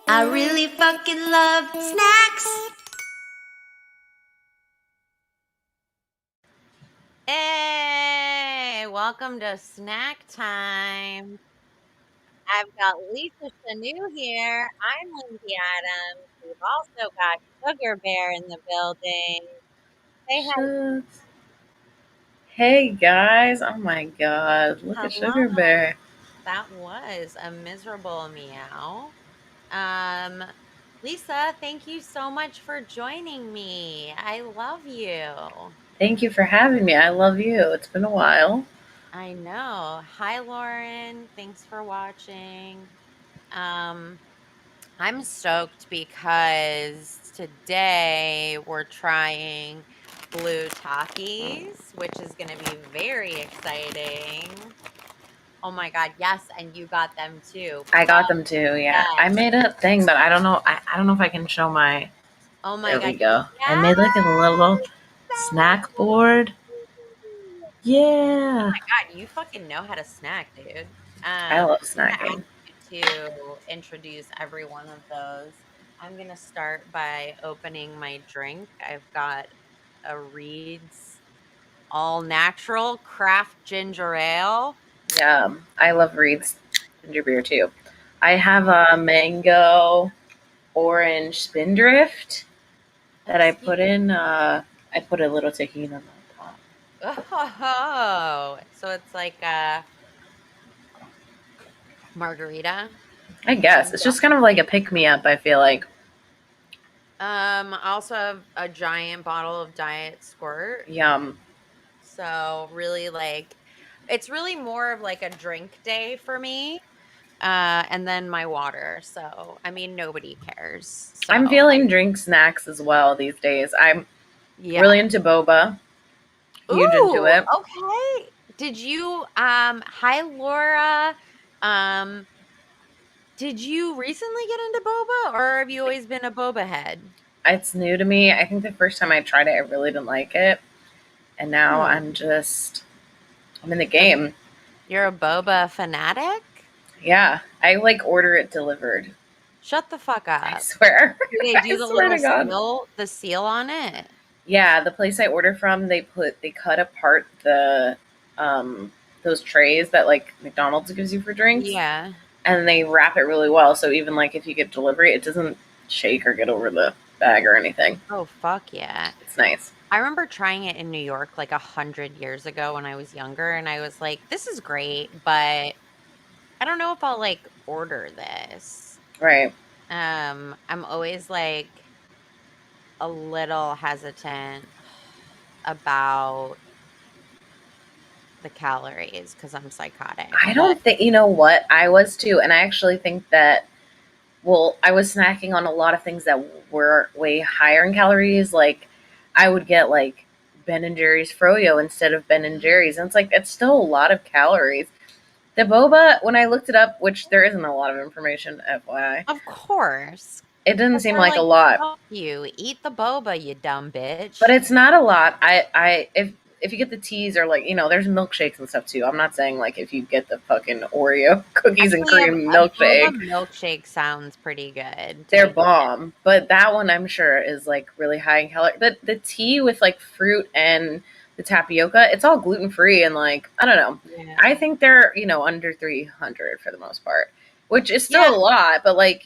I really fucking love snacks. Hey, welcome to snack time. I've got Lisa Chanoux here. I'm Lindsay Adams. We've also got Sugar Bear in the building. Say Shucks. Hey guys, oh my god, look at hello. Sugar Bear. That was a miserable meow. Um, Lisa, thank you so much for joining me. I love you. Thank you for having me. I love you. It's been a while. I know. Hi, Lauren. Thanks for watching. Um, I'm stoked because today we're trying blue Takis, which is going to be very exciting. Oh my God, yes, and you got them too. I Fuck got them too, yeah. I yes. made a thing, but I don't know. I don't know if I can show my. Oh my There we God, go. I yes. made like a little snack board. Yeah. God, you fucking know how to snack, dude. I love I'm gonna ask snacking. you to introduce every one of those. I'm gonna start by opening my drink. I've got a Reed's all natural craft ginger ale. Yeah, I love Reed's ginger beer too. I have a mango orange spindrift that I Oopsie. put in. I put a little tahini on top. Oh, so it's like a margarita. I guess it's just kind of like a pick me up. I feel like. I also have a giant bottle of Diet Squirt. Yum. So really like it's really more of like a drink day for me. And then my water. So I mean nobody cares. I'm So feeling drink snacks as well these days. I'm yeah. really into boba. Huge into Ooh, it. okay. Did you hi Laura. Um did you recently get into boba or have you always been a boba head? It's new to me. I think the first time I tried it, I really didn't like it. And now Hmm. I'm in the A- game. You're a boba fanatic? Yeah. I like order it delivered. Shut the fuck I up. swear. Do they I do the swear little to God. seal on it? Yeah, the place I order from, they cut apart um those trays that like McDonald's gives you for drinks, Yeah. and they wrap it really well. So even like if you get delivery, it doesn't shake or get over the bag or anything. Oh, fuck yeah. It's nice. I remember trying it in New York like 100 years ago when I was younger, and I was like, this is great, but I don't know if I'll like order this. Right. I'm always like a little hesitant about the calories because I'm psychotic. I But don't think, you know what? I was too. And I actually think that, well, I was snacking on a lot of things that were way higher in calories. Like, I would get like Ben and Jerry's Froyo instead of Ben and Jerry's. And it's like, it's still a lot of calories. The boba, when I looked it up, which there isn't a lot of information, FYI, of course, it doesn't 'cause seem they're like a like, lot. fuck you, eat the boba, you dumb But bitch. it's not a lot. If you get the teas or like there's milkshakes and stuff too. I'm not saying like if you get the fucking Oreo cookies and Actually, a cream boba milkshake, milkshake sounds pretty good, to they're be bomb. But that one I'm sure is like really high in calories. The tea with like fruit and the tapioca, it's all gluten free and like I don't know. I yeah. think they're under 300 for the most part, which is Yeah, still a lot. But like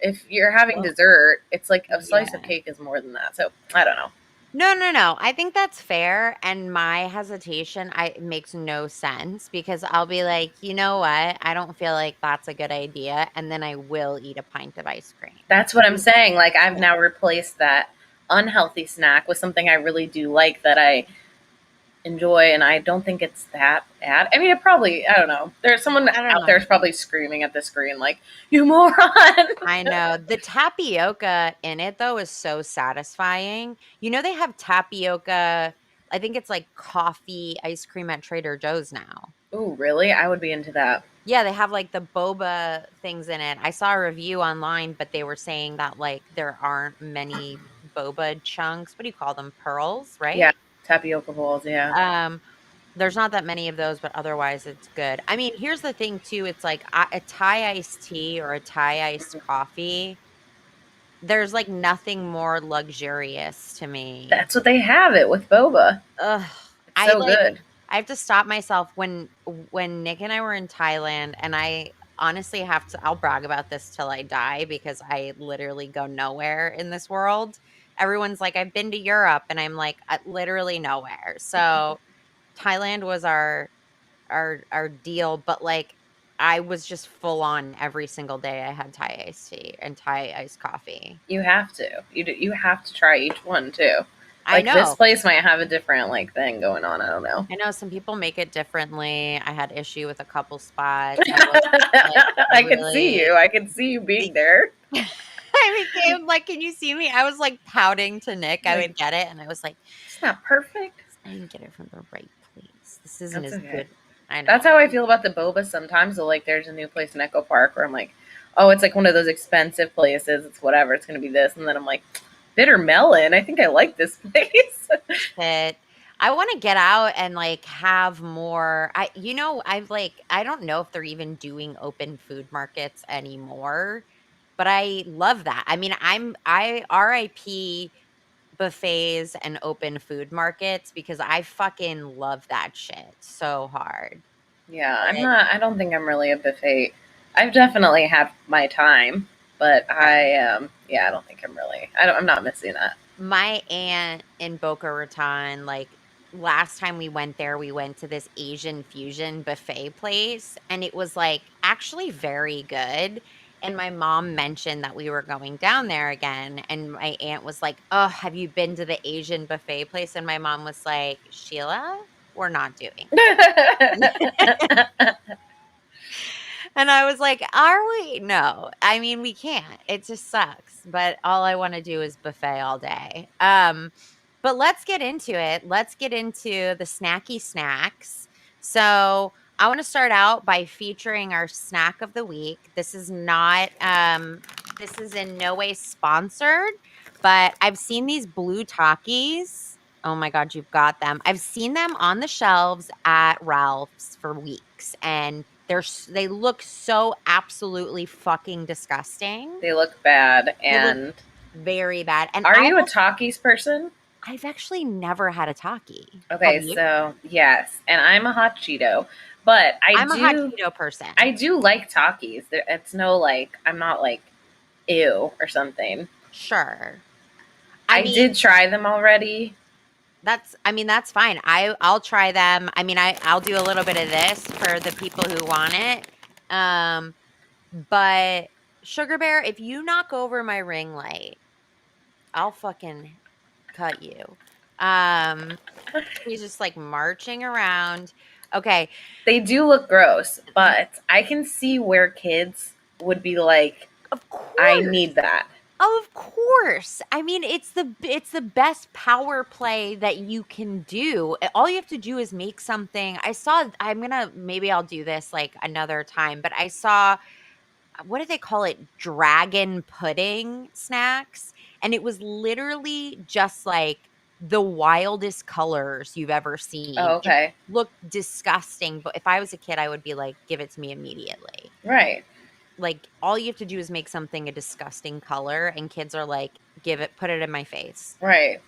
if you're having well, dessert, it's like a slice of yeah. cake is more than that. So I don't know. No, no, no. I think that's fair. And my hesitation, it makes no sense because I'll be like, you know what? I don't feel like that's a good idea. And then I will eat a pint of ice cream. That's what I'm Mm, saying. Like I've yeah. now replaced that unhealthy snack with something I really do like that I enjoy, and I don't think it's that bad. I mean, it probably I don't know. There's someone I don't out know. there is probably screaming at the screen like, "You moron!" I know. The tapioca in it, though, is so satisfying. You know, they have tapioca, I think it's like coffee ice cream at Trader Joe's now. Ooh, really? I would be into that. Yeah, they have, like, the boba things in it. I saw a review online, but they were saying that, like, there aren't many boba chunks. What do you call them? Pearls, Yeah, right? tapioca balls. Yeah, Um, There's not that many of those, but otherwise it's good. I mean, here's the thing too, it's like a Thai iced tea or a Thai iced coffee, there's, like, nothing more luxurious to me. That's what they have it with boba. Ugh, It's so good. I have to stop myself when Nick and I were in Thailand, and I honestly have to I'll brag about this till I die because I literally go nowhere in this world. Everyone's like, "I've been to Europe," and I'm like, literally nowhere." So, Thailand was our deal, but, like, I was just full on every single day I had Thai iced tea and Thai iced coffee. You have to. You have to try each one too. I Like this know. place might have a different like thing going on. I don't know. I know some people make it differently. I had issue with a couple spots. I was like I can see really you. I can see you being there. I became like, can you see me? I was like pouting to Nick. I Like, would get it and I was like, it's not perfect. I didn't get it from the right place. This isn't That's as okay. good. I know. That's how I feel about the boba sometimes. So like there's a new place in Echo Park where I'm like, oh, it's like one of those expensive places. It's whatever. It's gonna be this, and then I'm like, bitter melon. I think I like this place. That I want to get out and like have more. I don't know if they're even doing open food markets anymore, but I love that. I mean, I RIP buffets and open food markets because I fucking love that shit so hard. Yeah, I'm But not. I don't think I'm really a buffet. I've definitely had my time, but right. yeah, I don't think I'm really. I'm not missing that. My aunt in Boca Raton, like last time we went there, we went to this Asian fusion buffet place and it was like actually very good. And my mom mentioned that we were going down there again. And my aunt was like, "Oh, have you been to the Asian buffet place?" And my mom was like, "Sheila, we're not doing that." And I was like, "Are we? No. I mean, we can't. It just sucks. But all I want to do is buffet all day." But let's get into it. Let's get into the snacky snacks. So, I want to start out by featuring our snack of the week. This is in no way sponsored, but I've seen these blue Takis. Oh my god, you've got them. I've seen them on the shelves at Ralph's for weeks and they look so absolutely fucking disgusting. They look bad. They look And very bad. And are you a Takis person? I've actually never had a Taki. Have Okay, you? so yes, and I'm a hot Cheeto, but I'm a hot Cheeto person. I do like Takis. It's no like I'm not like ew or something. Sure. I did try them already. That's fine. I'll try them. I mean, I'll do a little bit of this for the people who want it. But Sugar Bear, if you knock over my ring light, I'll fucking cut you. He's just like marching around. Okay. They do look gross, but I can see where kids would be like, Of course. I need that. Of course. I mean, it's the best power play that you can do. All you have to do is make something. Maybe I'll do this like another time, but I saw, what do they call it? Dragon pudding snacks. And it was literally just like the wildest colors you've ever seen. Oh, okay. It looked disgusting, but if I was a kid, I would be like, give it to me immediately. Right. Like, all you have to do is make something a disgusting color, and kids are like, put it in my face. Right.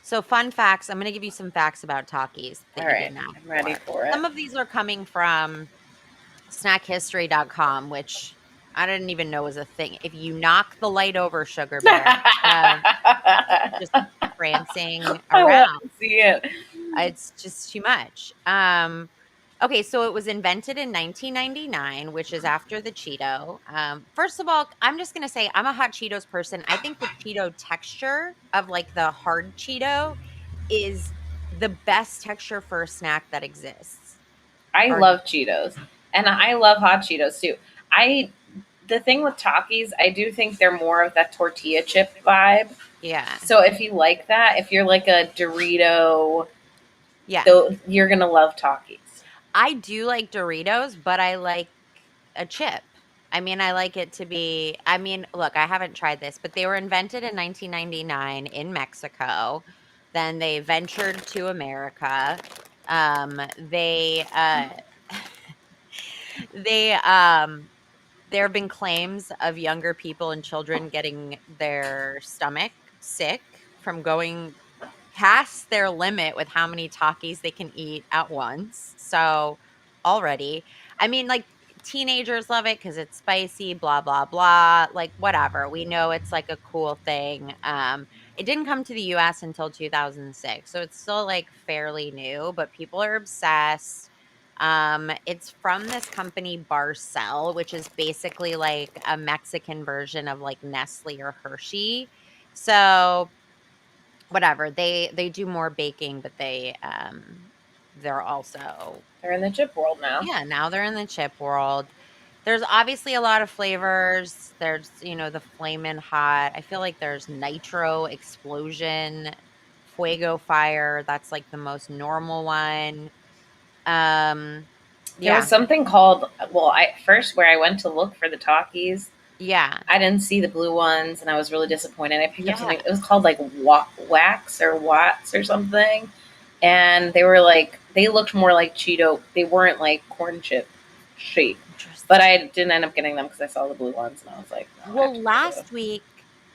So fun facts. I'm going to give you some facts about Takis. All right. I'm ready for it. Some of these are coming from snackhistory.com, which I didn't even know was a thing. If you knock the light over, Sugar Bear, just prancing around. I want to see it. It's just too much. Okay, so it was invented in 1999, which is after the Cheeto. First of all, I'm just going to say I'm a hot Cheetos person. I think the Cheeto texture of like the hard Cheeto is the best texture for a snack that exists. I love Cheetos, and I love hot Cheetos too. The thing with Takis, I do think they're more of that tortilla chip vibe. Yeah. So if you like that, if you're like a Dorito, yeah, you're going to love Takis. I do like Doritos, but I like a chip. I mean, I like it to be, look, I haven't tried this, but they were invented in 1999 in Mexico. Then they ventured to America. They they there have been claims of younger people and children getting their stomach sick from going past their limit with how many Takis they can eat at once. So already, I mean, like teenagers love it because it's spicy, blah, blah, blah. Like, whatever. We know it's like a cool thing. It didn't come to the US until 2006. So it's still like fairly new, but people are obsessed. It's from this company Barcel, which is basically like a Mexican version of like Nestle or Hershey. So whatever, they do more baking, but they're also They're in the chip world now. yeah, now they're in the chip world. There's obviously a lot of flavors. There's, the flamin' hot. I feel like there's nitro explosion, fuego fire. That's like the most normal one. There was Yeah. something called, well, I first where I went to look for the Takis, Yeah. I didn't see the blue ones, and I was really disappointed. I picked up Yeah. something. It was called like wax or watts or something, and they were like they looked more like Cheeto. They weren't like corn chip shape, but I didn't end up getting them because I saw the blue ones, and I was like, oh, Well,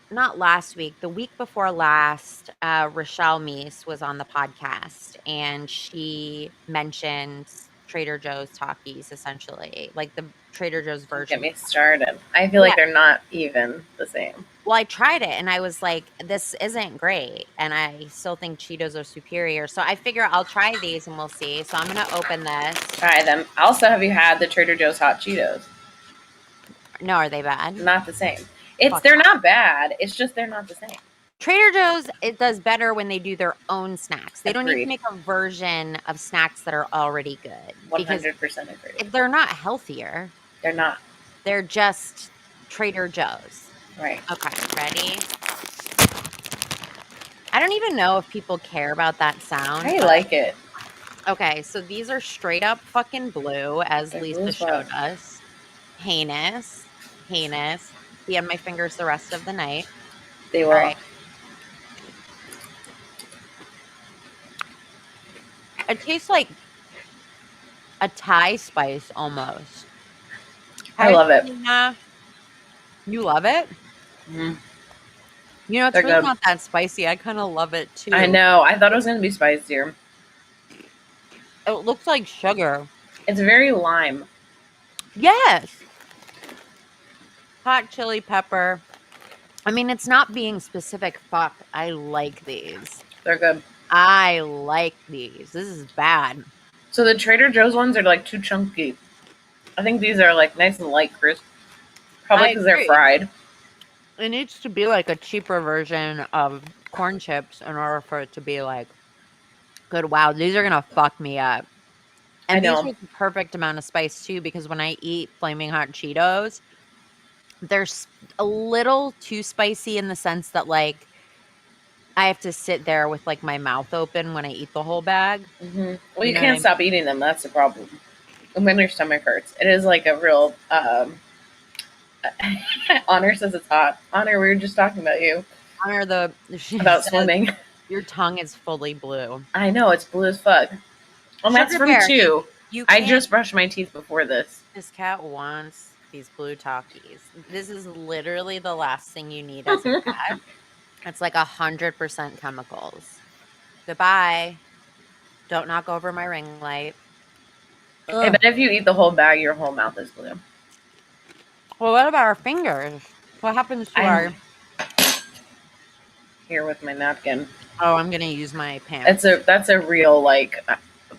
not last week, the week before last, Rochelle Meese was on the podcast and she mentioned Trader Joe's Takis, essentially, like the Trader Joe's don't version. get me started. I feel Yeah. like they're not even the same. Well, I tried it and I was like, this isn't great. And I still think Cheetos are superior. So I figure I'll try these and we'll see. So I'm going to open this. Try them. Also, have you had the Trader Joe's hot Cheetos? No, are they bad? Not the same. They're not bad. It's just they're not the same. Trader Joe's, it does better when they do their own snacks. They don't need to Agreed. make a version of snacks that are already good. 100% agree. They're not healthier. They're not. They're just Trader Joe's. Right. Okay, ready? I don't even know if people care about that sound. I like it. Okay, so these are straight up fucking blue, as They're Lisa blue as showed fuck. us. Heinous. Be on my fingers the rest of the night. They will. All right. It tastes like a Thai spice almost. I love it. You love it? Mm. It's They're really good. not that spicy. I kind of love it too. I know. I thought it was going to be spicier. It looks like sugar. It's very lime. Yes. Hot chili pepper. I mean, it's not being specific. Fuck, I like these. They're good. I like these. This is bad. So the Trader Joe's ones are like too chunky. I think these are like nice and light crisp. Probably because they're fried. It needs to be like a cheaper version of corn chips in order for it to be like good. Wow, these are gonna fuck me up. And these are the perfect amount of spice too, because when I eat flaming hot Cheetos, they're a little too spicy in the sense that like I have to sit there with like my mouth open when I eat the whole bag. Mm-hmm. Well, you can't stop eating them. That's the problem. And when your stomach hurts, it is like a real. Honor says it's hot. Honor, we were just talking about you. Honor about swimming. Your tongue is fully blue. I know, it's blue as fuck. Well, that's from two. I just brushed my teeth before this. This cat wants these blue Takis. This is literally the last thing you need as a cat. It's like 100% chemicals. Goodbye. Don't knock over my ring light. Hey, but if you eat the whole bag, your whole mouth is blue. Well, what about our fingers? What happens to our... Here with my napkin. Oh, I'm going to use my pants. That's a real, like,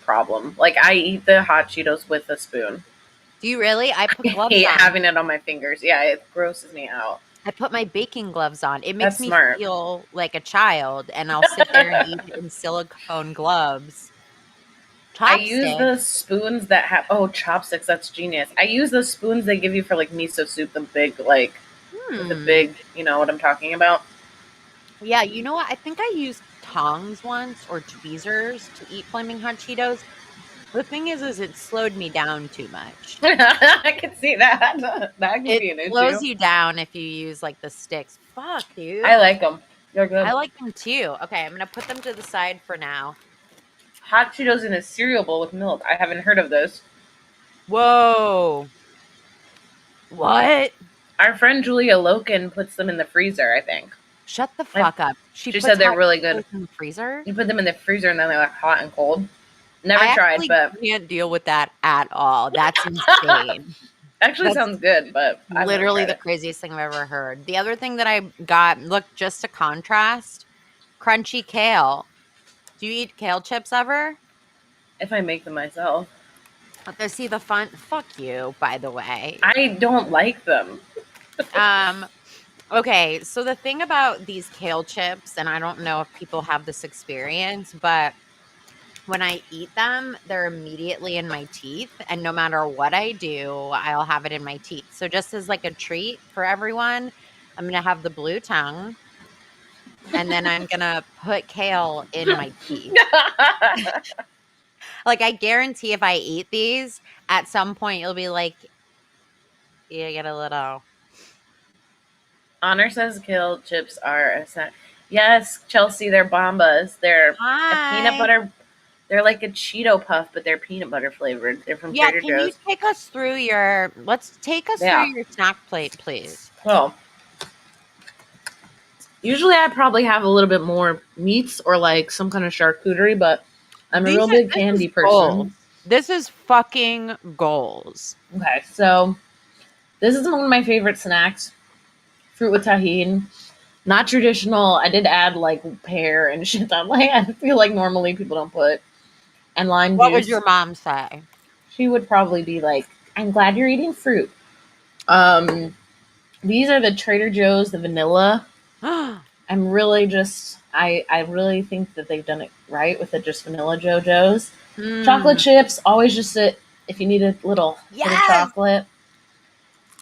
problem. Like, I eat the hot Cheetos with a spoon. Do you really? I put gloves on. I hate having it on my fingers. Yeah, it grosses me out. I put my baking gloves on. It makes me feel like a child, and I'll sit there and eat in silicone gloves. Chopsticks. I use the spoons that have... Oh, chopsticks. That's genius. I use the spoons they give you for, like, miso soup. The big, like... The big... You know what I'm talking about? Yeah, you know what? I think I used tongs once, or tweezers, to eat flaming hot Cheetos. The thing is it slowed me down too much. I can see that. That could be an issue. It slows you down if you use, like, the sticks. Fuck, dude. I like them. They're good. I like them too. Okay, I'm gonna put them to the side for now. Hot Cheetos in a cereal bowl with milk. I haven't heard of this. Whoa. What? Our friend Julia Loken puts them in the freezer, I think. Shut the I- fuck up. She She puts said they're hot really good. Cheetos in the freezer? You put them in the freezer and then they're like hot and cold. Never I tried, actually but can't deal with that at all. That's insane. actually That's sounds good, but I've never literally tried the it. craziest thing I've ever heard. The other thing that I got, look, just to contrast, crunchy kale. Do you eat kale chips ever? If I make them myself. See the fun. Fuck you, by the way. I don't like them. Okay, so the thing about these kale chips, and I don't know if people have this experience, but when I eat them, they're immediately in my teeth, and no matter what I do, I'll have it in my teeth. So just as like a treat for everyone, I'm gonna have the blue tongue, and then I'm gonna put kale in my teeth. Like I guarantee if I eat these, at some point you'll be like, you get a little. Honor says kale chips are a snack. Yes, Chelsea, they're bombas. They're a peanut Hi. butter. They're like a Cheeto puff, but they're peanut butter flavored. They're from Yeah, Trader can you Joe's. take us through your let's take us through Yeah. your snack plate, please. Well, usually I probably have a little bit more meats or like some kind of charcuterie, but I'm a real big This is candy person. goals. This is fucking goals. Okay, so this is one of my favorite snacks. Fruit with tahini. Not traditional. I did add like pear and shit that like I feel like normally people don't put. And lime What juice. would your mom say? She would probably be like, I'm glad you're eating fruit. These are the Trader Joe's, the vanilla. I'm really just I really think that they've done it right with the just vanilla JoJo's. Chocolate chips, always just if you need a little bit of chocolate.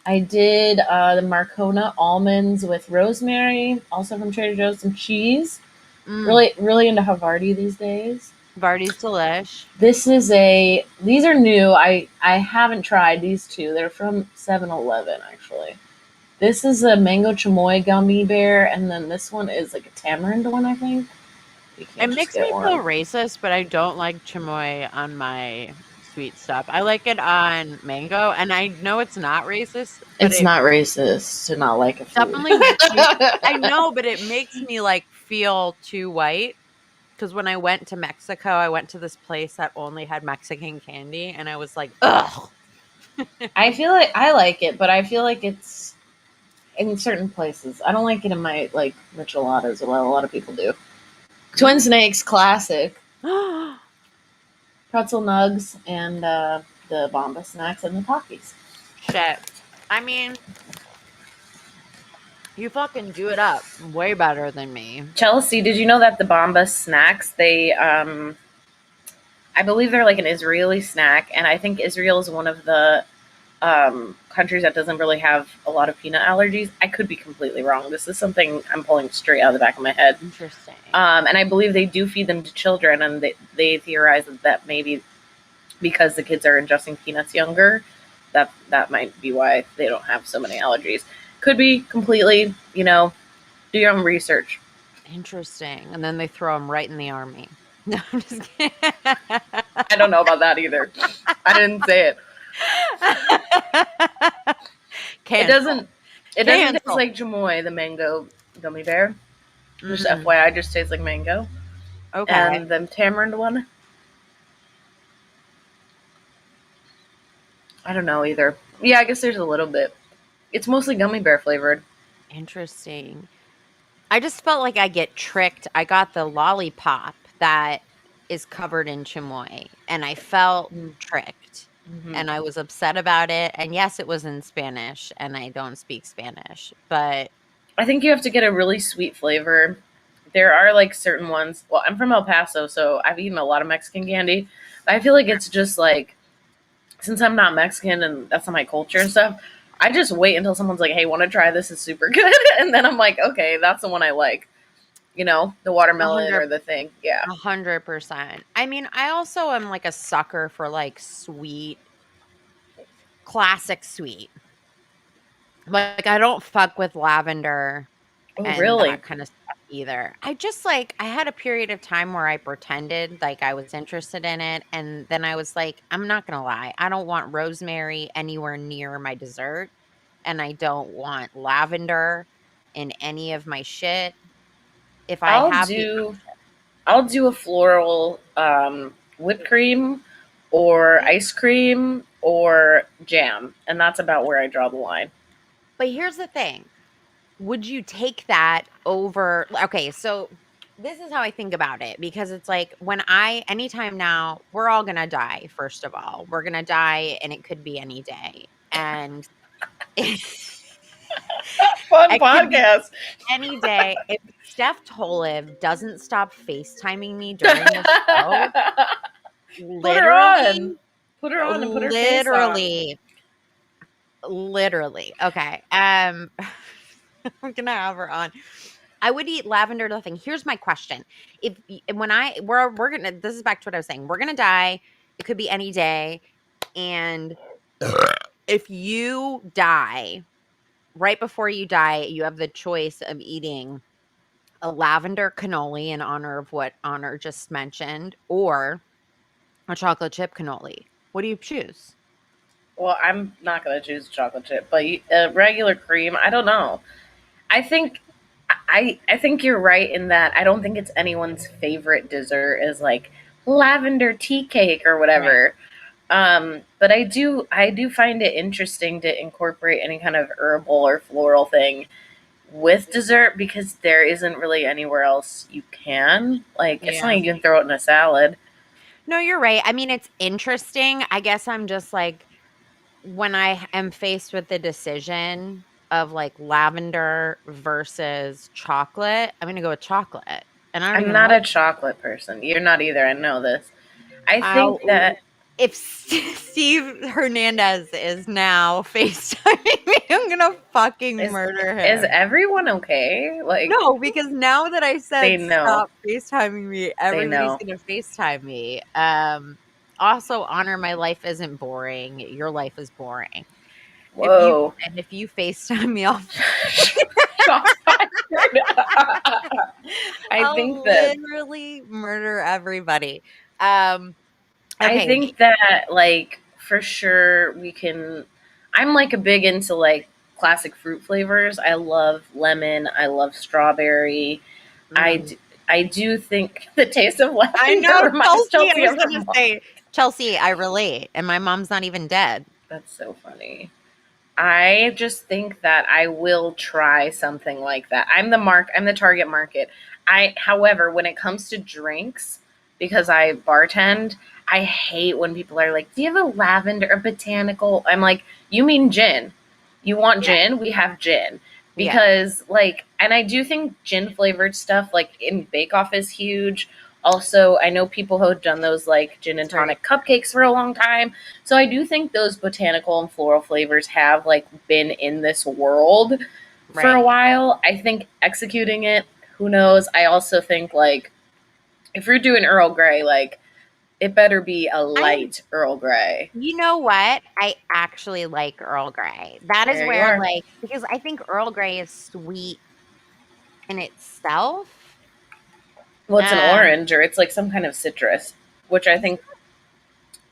I did the Marcona almonds with rosemary, also from Trader Joe's, some cheese. Really into Havarti these days. Havarti's delish. These are new. I haven't tried these two. They're from 7-Eleven actually. This is a mango chamoy gummy bear, and then this one is like a tamarind one, I think. It makes me feel racist, but I don't like chamoy on my sweet stuff. I like it on mango, and I know it's not racist. But It's not racist to not like a food. Definitely makes me, I know, but it makes me like feel too white. Because when I went to Mexico, I went to this place that only had Mexican candy, and I was like, ugh. I feel like I like it, but I feel like it's in certain places. I don't like it in my like micheladas, a lot of people do. Twin Snakes classic. Pretzel nugs and the Bomba snacks and the Takis. Shit. I mean, you fucking do it up way better than me. Chelsea, did you know that the Bomba snacks, they I believe they're like an Israeli snack, and I think Israel is one of the countries that doesn't really have a lot of peanut allergies. I could be completely wrong. This is something I'm pulling straight out of the back of my head. Interesting. And I believe they do feed them to children, and they theorize that maybe because the kids are ingesting peanuts younger, that might be why they don't have so many allergies. Could be completely, do your own research. Interesting. And then they throw them right in the army. No, I'm just kidding. I don't know about that either. I didn't say it. It doesn't taste like chamoy, the mango gummy bear. Just FYI, just tastes like mango. Okay. And the tamarind one, I don't know either. Yeah, I guess there's a little bit. It's mostly gummy bear flavored. Interesting. I just felt like I get tricked. I got the lollipop that is covered in chamoy, and I felt tricked. Mm-hmm. And I was upset about it. And yes, it was in Spanish, and I don't speak Spanish, but I think you have to get a really sweet flavor. There are like certain ones. Well, I'm from El Paso, so I've eaten a lot of Mexican candy. But I feel like it's just like, since I'm not Mexican and that's not my culture and stuff, I just wait until someone's like, hey, want to try this? It's super good. And then I'm like, okay, that's the one I like. The watermelon or the thing. Yeah. 100%. I mean, I also am like a sucker for like sweet, classic sweet. Like I don't fuck with lavender. Oh, and really? that kind of stuff. either. I just like I had a period of time where I pretended like I was interested in it, and then I was like, I'm not gonna lie, I don't want rosemary anywhere near my dessert, and I don't want lavender in any of my shit. If I I'll have the do I'll do a floral whipped cream or option, ice cream or jam, and that's about where I draw the line. but here's the thing. Would you take that over okay, so this is how I think about it because it's like when I anytime now, we're all gonna die, first of all. We're gonna die and it could be any day. And it Fun could be podcast. any day. If Steph Tolev doesn't stop FaceTiming me during the show, Put her on. literally, Put her on and put her face on. literally, literally. Okay. I'm gonna have her on. I would eat lavender nothing. Here's my question. If when I we're gonna this is back to what I was saying. We're gonna die. It could be any day. And if you die, right before you die, you have the choice of eating a lavender cannoli in honor of what Honor just mentioned, or a chocolate chip cannoli. What do you choose? Well, I'm not gonna choose chocolate chip, but regular cream. I don't know. I think I think you're right in that I don't think it's anyone's favorite dessert is like lavender tea cake or Right. whatever. But I do find it interesting to incorporate any kind of herbal or floral thing with dessert because there isn't really anywhere else you can. Like it's not Yeah. like you can throw it in a salad. No, you're right. I mean, it's interesting. I guess I'm just like when I am faced with the decision of like lavender versus chocolate, I'm gonna go with chocolate. And I don't I'm even not a like chocolate person. You're not either. I know this. I think I'll that if Steve Hernandez is now FaceTiming me, I'm gonna fucking is murder is him. everyone okay? Like No, because now that I they said know. stop FaceTiming me, They everybody's know. gonna FaceTime me. Also honor my life isn't boring. Your life is boring. Whoa. If you FaceTime me, Shots fired. I think I'll that literally murder everybody. Um, I okay, think that like for sure we can. I'm like a big into like classic fruit flavors. I love lemon. I love strawberry. I mm, do, I do think the taste of I lavender know reminds Chelsea. I Chelsea was of her gonna mom. say Chelsea. I relate, and my mom's not even dead. That's so funny. I just think that I will try something like that. I'm the target market. However, when it comes to drinks, because I bartend, I hate when people are like, "Do you have a lavender, a botanical?" I'm like, "You mean gin? You want Yeah, gin? We have gin." yeah, Because like, and I do think gin flavored stuff like in Bake Off is huge. Also, I know people who have done those like gin and that's right, tonic cupcakes for a long time. So I do think those botanical and floral flavors have like been in this world for a right. while. I think executing it, who knows? I also think like if you're doing Earl Grey, like it better be a I, light Earl Grey. you know what? I actually like Earl Grey. That is There you where, are. like, because I think Earl Grey is sweet in itself. Well, it's an Um, orange or it's like some kind of citrus, which I think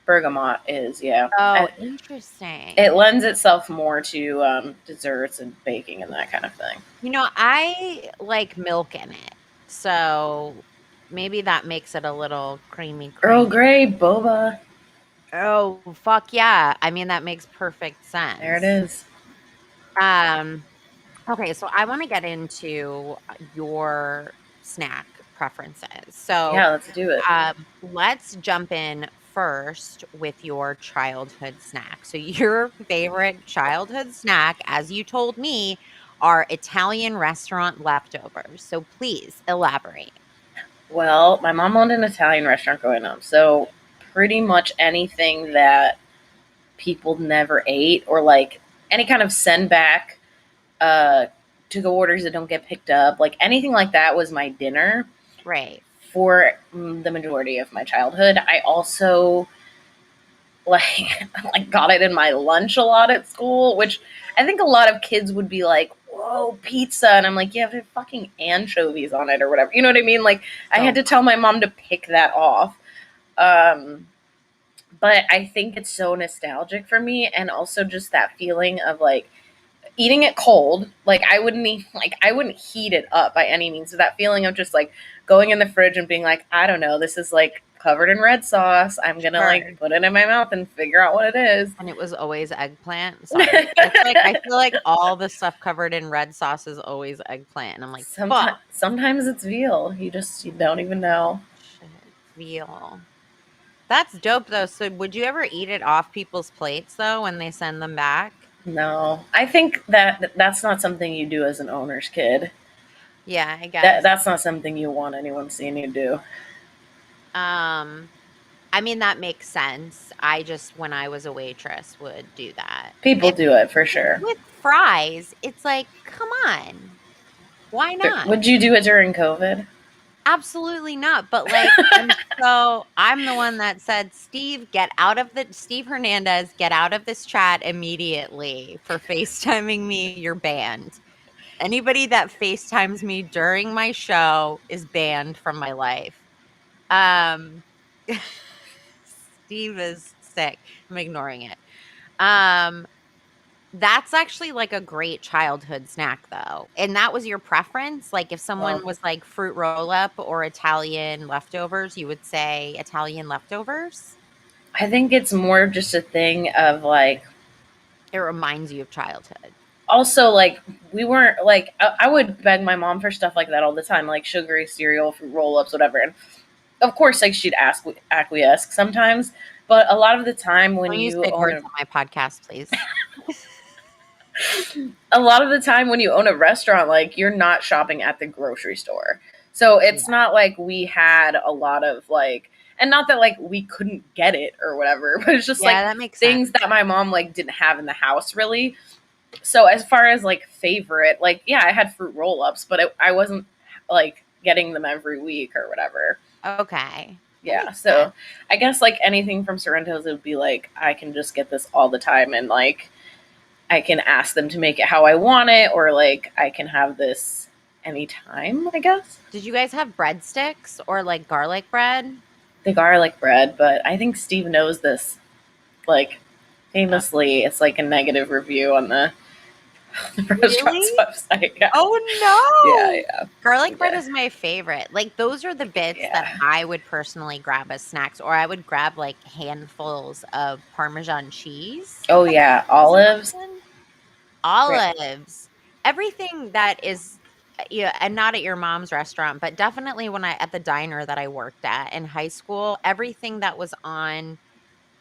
bergamot is. Yeah, oh, it interesting. lends itself more to desserts and baking and that kind of thing. You know, I like milk in it, so maybe that makes it a little creamy, Earl creamy. Grey boba. Oh, fuck yeah. I mean, that makes perfect There it sense. is. Um, okay, so I want to get into your snack preferences. So, Yeah, let's do it. let's jump in first with your childhood snack. So, your favorite childhood snack, as you told me, are Italian restaurant leftovers. So, please elaborate. Well, my mom owned an Italian restaurant growing up, so pretty much anything that people never ate or like any kind of send back uh to go orders that don't get picked up, like anything like that was my dinner Right. for the majority of my childhood. I also like like got it in my lunch a lot at school, which I think a lot of kids would be like, oh, pizza. And I'm like, yeah, there's fucking anchovies on it or whatever. You know what I mean? Like, I had to tell my mom to pick that off. But I think it's so nostalgic for me, and also just that feeling of like eating it cold. Like I wouldn't heat it up by any means. So that feeling of just like going in the fridge and being like, I don't know, this is like covered in red sauce. I'm gonna like put it in my mouth and figure out what it is. And it was always eggplant. Sorry. I feel like all the stuff covered in red sauce is always eggplant. And I'm like, fuck. Sometimes it's veal. You don't even know. Shit, veal. That's dope though. So would you ever eat it off people's plates though when they send them back? No. I think that's not something you do as an owner's kid. Yeah, I guess. That's not something you want anyone seeing you do. I mean, that makes sense. I just, when I was a waitress, would do that. People do it for sure. With fries, it's like, come on. Why not? Would you do it during COVID? Absolutely not. But like, and so I'm the one that said, Steve Hernandez, get out of this chat immediately for FaceTiming me. You're banned. Anybody that FaceTimes me during my show is banned from my life. Steve is sick. I'm ignoring it. That's actually like a great childhood snack though. And that was your preference? Like if someone was like fruit roll up or Italian leftovers, you would say Italian leftovers? I think it's more just a thing of like, it reminds you of childhood. Also, like, we weren't like, I would beg my mom for stuff like that all the time, like sugary cereal, fruit roll ups, whatever. And of course, like, she'd acquiesce sometimes, but a lot of the time when you say words on my podcast, please. A lot of the time when you own a restaurant, like, you're not shopping at the grocery store. So it's not like we had a lot of like, and not that like we couldn't get it or whatever, but it's just like that makes things sense. that my mom like didn't have in the house really. So as far as like favorite, like, yeah, I had fruit roll ups, but I wasn't like getting them every week or whatever. Okay. Yeah. So I guess like anything from Sorrento's, it would be like, I can just get this all the time and like, I can ask them to make it how I want it, or like I can have this anytime, I guess. Did you guys have breadsticks or like garlic bread? The garlic bread, but I think Steve knows this. Like, famously, it's like a negative review on the restaurant's website. Yeah. Oh no! Yeah. Garlic bread is my favorite. Like those are the bits that I would personally grab as snacks, or I would grab like handfuls of Parmesan cheese. Oh yeah, olives. Olives. Everything that is, and not at your mom's restaurant, but definitely at the diner that I worked at in high school, everything that was on,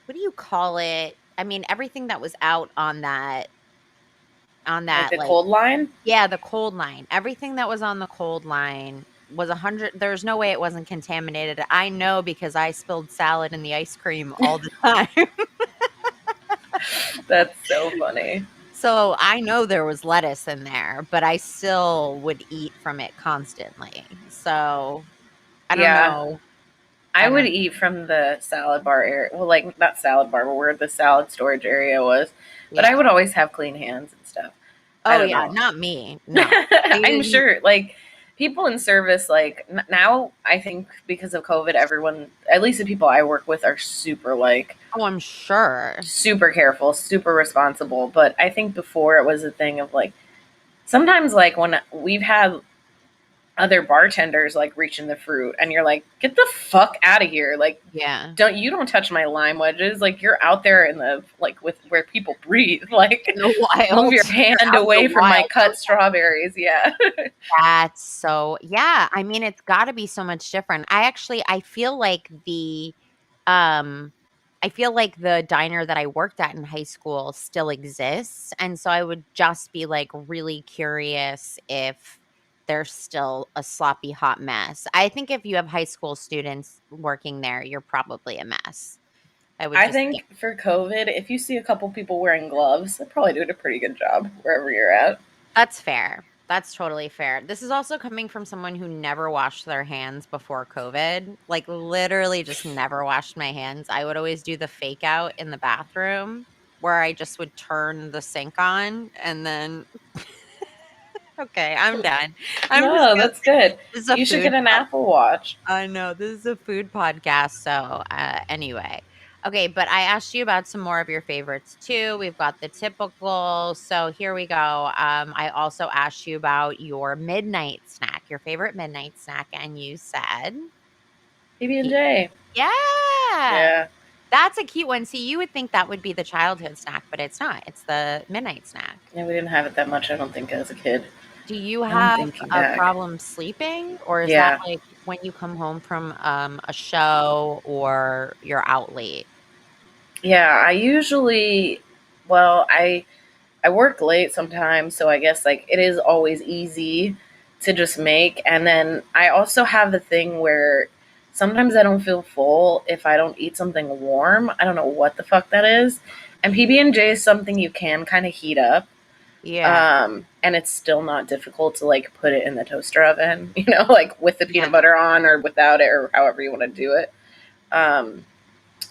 what do you call it? I mean, everything that was out on that, like the cold line? Yeah, the cold line. Everything that was on the cold line was 100. There's no way it wasn't contaminated. I know because I spilled salad in the ice cream all the time. That's so funny. So I know there was lettuce in there, but I still would eat from it constantly. So I don't know. I would eat from the salad bar area. Well, like, not salad bar, but where the salad storage area was. But I would always have clean hands and stuff. Oh, yeah, not me. No. I'm sure, like, people in service, like, now, I think because of COVID, everyone, at least the people I work with, are super, like... Oh, I'm sure. Super careful, super responsible. But I think before it was a thing of, like, sometimes, like, when we've had other bartenders like reaching the fruit and you're like, get the fuck out of here. Like, don't touch my lime wedges. Like, you're out there in the, like, with where people breathe. Like, move your hand away from my cut strawberries. Yeah. That's so, yeah. I mean, it's got to be so much different. I feel like the diner that I worked at in high school still exists. And so I would just be like really curious if there's still a sloppy hot mess. I think if you have high school students working there, you're probably a mess. I think for COVID, if you see a couple people wearing gloves, they're probably doing a pretty good job wherever you're at. That's fair. That's totally fair. This is also coming from someone who never washed their hands before COVID. Like, literally just never washed my hands. I would always do the fake out in the bathroom where I just would turn the sink on and then Okay, I'm done. I'm just No, gonna, that's good. this is a You should food get an pod. Apple Watch. I know this is a food podcast. So, anyway, okay, but I asked you about some more of your favorites too. We've got the typical. So here we go. I also asked you about your midnight snack, your favorite midnight snack, and you said, P- PB&J. yeah, Yeah. that's a cute one. See, you would think that would be the childhood snack, but it's not. It's the midnight snack. Yeah, we didn't have it that much, I don't think, as a kid. Do you I'm have thinking a back. problem sleeping, or is that Yeah. like when you come home from a show or you're out late? Yeah, I usually, well, I work late sometimes, so I guess like it is always easy to just make. And then I also have the thing where sometimes I don't feel full if I don't eat something warm. I don't know what the fuck that is. And PB&J is something you can kind of heat up. Yeah, And it's still not difficult to like put it in the toaster oven, like with the yeah. peanut butter on or without it or however you want to do it. Um,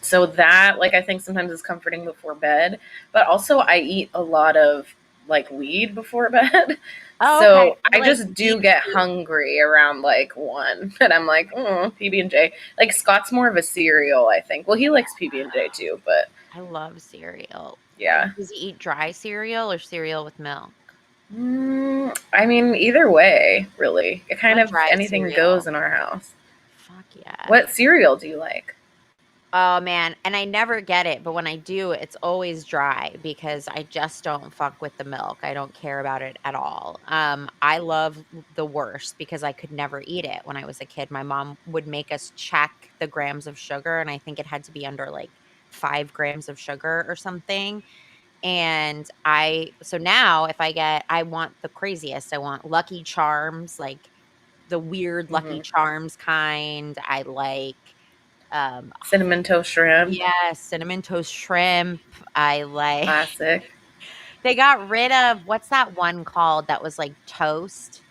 so that like I think sometimes is comforting before bed, but also I eat a lot of like weed before bed. Oh, okay. So You I like just weed do get too. hungry around like 1 and I'm like, PB&J. Like Scott's more of a cereal, I think. Well, he likes PB&J too, but I love cereal. yeah. Does he eat dry cereal or cereal with milk? I mean, either way, really. It I'm kind a of dry anything goes cereal. in our house. Fuck yeah. What cereal do you like? Oh man, and I never get it, but when I do, it's always dry because I just don't fuck with the milk. I don't care about it at all. I love the worst because I could never eat it when I was a kid. My mom would make us check the grams of sugar, and I think it had to be under like 5 grams of sugar or something. And so now if I want the craziest. I want Lucky Charms, like the weird Lucky Hmm. Charms kind. I like Cinnamon toast shrimp, yes, cinnamon toast shrimp. I like classic. they got rid of what's that one called that was like toast?